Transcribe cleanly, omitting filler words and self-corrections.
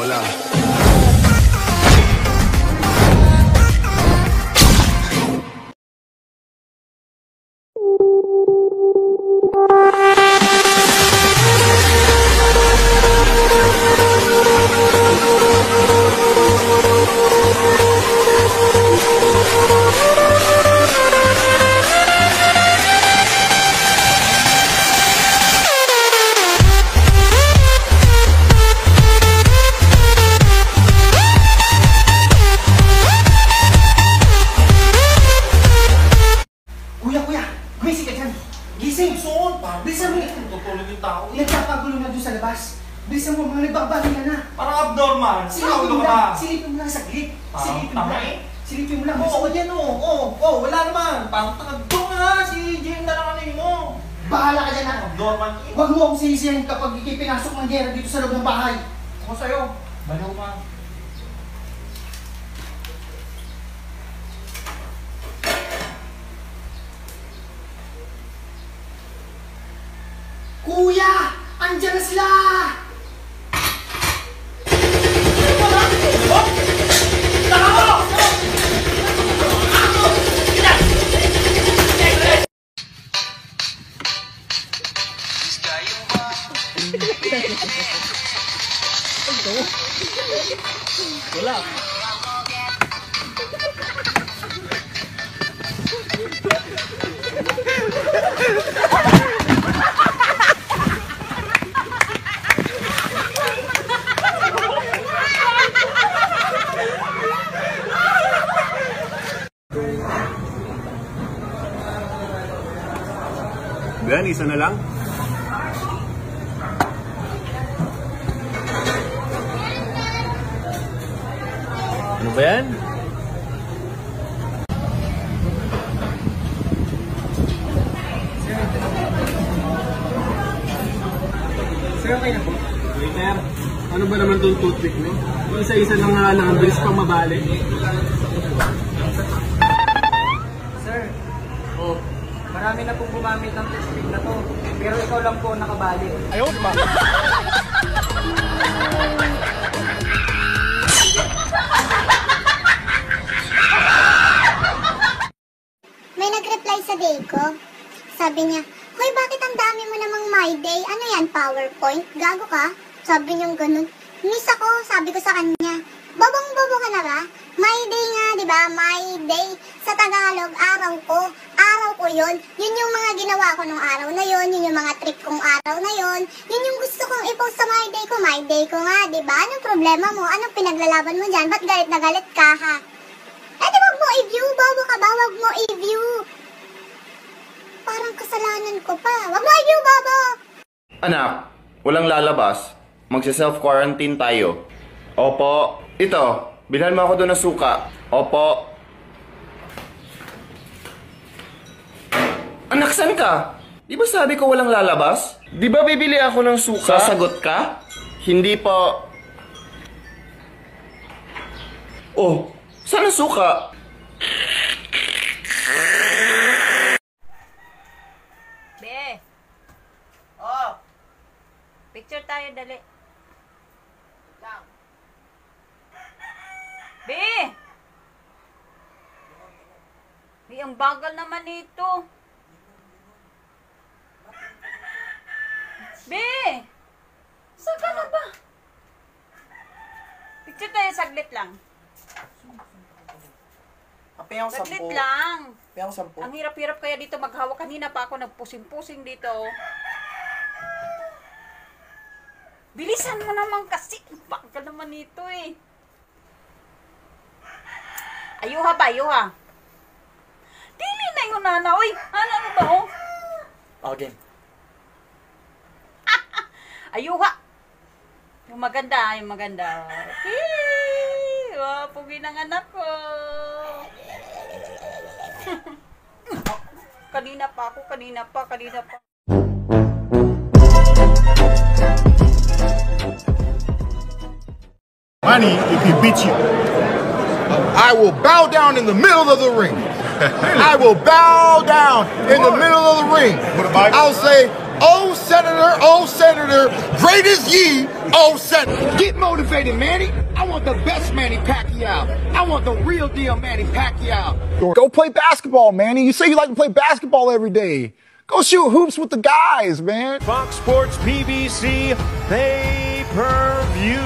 lang. Bilisan mo! Tutulog yung tao. Nagpapagulo na doon sa labas. Bilisan mo, mga nagbabali na. Parang abnormal. Silipin mo lang. Silipin mo lang saglit. Silipin mo lang. Silipin mo lang. Oo, yan o. Oo, wala naman. Parang doon nga si Jim na lang ano mo. Bahala ka dyan na. Abnormal. Huwag mo akong sisiyahin kapag ikipinasok ng gera dito sa loob ng bahay. Ako sa'yo. Balaw ka. Kuya! Andiyan na sila! Wala. Ben, isa na lang. Ano ba yan? Sir, okay na po? Waiter, ano ba naman itong toothpick mo? Isa-isa lang nga lang, ang bilis pang mabali. Sir, marami na pong gumamit ng toothpick na to. Pero ikaw lang po nakabali. Ayaw, di ba? May nag-reply sa day ko. Sabi niya, "Hoy, bakit ang dami mo namang my day? Ano yan, PowerPoint? Gago ka?" Sabi niyang ganun. Miss ako, sabi ko sa kanya. Bobong-bobo ka na ba? My day nga, di ba? My day. Sa Tagalog, araw ko. Araw ko yun. Yun yung mga ginawa ko nung araw na yun. Yun yung mga trip kong araw na yun. Yun yung gusto kong i-post sa my day ko. My day ko nga, di ba? Anong problema mo? Anong pinaglalaban mo dyan? Ba't galit na galit ka, ha? Eh, di wag mo i-view. Bobo ka ba? Wag mo i-view. Parang kasalanan ko pa. Wag mo i-view, bobo! Anak, walang lalabas. Magsa-self-quarantine tayo. Opo. Ito, bilhan mo ako doon ng suka. Opo. Anak, saan ka? Di ba sabi ko walang lalabas? Di ba bibili ako ng suka? Sasagot ka? Hindi po. Oh, saan ang suka? Be! Oh! Picture tayo, dali. Lang. Be! Be, ang bagal naman ito. Be! Saan ka na ba? Picture tayo, saglit lang. Saglit lang. Ang hirap-hirap kaya dito maghawak. Kanina pa ako nagpusing-pusing dito. Bilisan mo naman kasi. Bagal naman ito eh. Ayuha ba? Ayuha. Dili na yung nana. Uy, ano ba oh? Okay. Ayuha. Yung maganda, yung maganda. Hee! Wow, pugi ng anak ko. Kanina pa ako, kanina pa. Money, if he beats you, I will bow down in the middle of the ring. I will bow down in the middle of the ring. I'll say, Oh, Senator, great as ye, oh, Senator. Get motivated, Manny. I want the best Manny Pacquiao. I want the real deal Manny Pacquiao. Go play basketball, Manny. You say you like to play basketball every day. Go shoot hoops with the guys, man. Fox Sports PBC pay-per-view.